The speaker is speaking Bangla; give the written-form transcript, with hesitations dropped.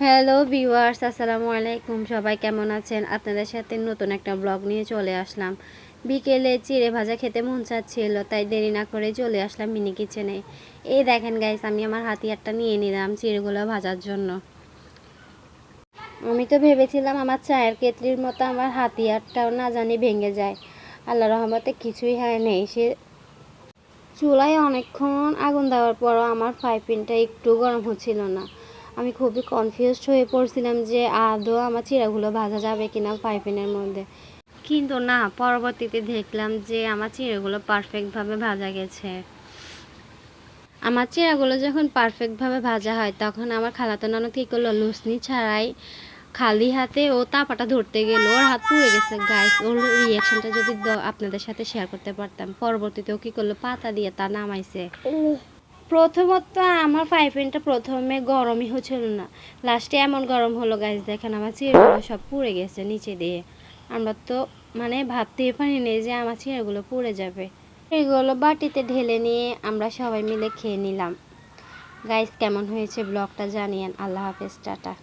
হ্যালো ভিউয়ার্স, আসসালামু আলাইকুম। সবাই কেমন আছেন? আপনাদের সাথে নতুন একটা ব্লগ নিয়ে চলে আসলাম। বিকেলে চিড়ে ভাজা খেতে মন চাচ্ছিল, তাই দেরি না করে চলে আসলাম মিনি কিচেনে। এই দেখেন গাইস, আমি আমার হাতিয়ারটা নিয়ে নিলাম চিড়েগুলো ভাজার জন্য। আমি তো ভেবেছিলাম আমার চায়ের কেতলির মতো আমার হাতিয়ারটাও না জানি ভেঙে যায়। আল্লাহ রহমতে কিছুই হয় নেই। চুলায় অনেকক্ষণ আগুন দেওয়ার পরও আমার ফ্রাই প্যানটা একটু গরম হচ্ছিল না। আমি খুবই কনফিউজড হয়ে পড়ছিলাম যে আদৌ আমার চিড়াগুলো ভাজা যাবে কিনা ফ্রাই প্যানের মধ্যে। কিন্তু না, পরবর্তীতে দেখলাম যে আমার চিড়াগুলো পারফেক্টভাবে ভাজা গেছে। আমার চিড়াগুলো যখন পারফেক্টভাবে ভাজা হয় তখন আমার খালাতো ননদ কী করলো, লুসনি ছাড়াই খালি হাতে ও তাপাটা ধরতে গেল, ওর হাত পুড়ে গেছে গাইস। ওর রিয়াকশনটা যদি আপনাদের সাথে শেয়ার করতে পারতাম। পরবর্তীতে ও কী করলো, পাতা দিয়ে তা নামাইছে। প্রথমত আমার ফ্রাই প্যানটা প্রথমে গরমই হচ্ছিল না, লাস্টে এমন গরম হলো গাইস, দেখেন আমার চিড়েগুলো সব পুড়ে গেছে নিচে দিয়ে। আমরা তো ভাবতেই পারিনি যে আমার চিড়েগুলো পুড়ে যাবে। এগুলো বাটিতে ঢেলে নিয়ে আমরা সবাই মিলে খেয়ে নিলাম। গাইস, কেমন হয়েছে ব্লগটা জানিয়েন। আল্লাহ হাফেজ, টাটা।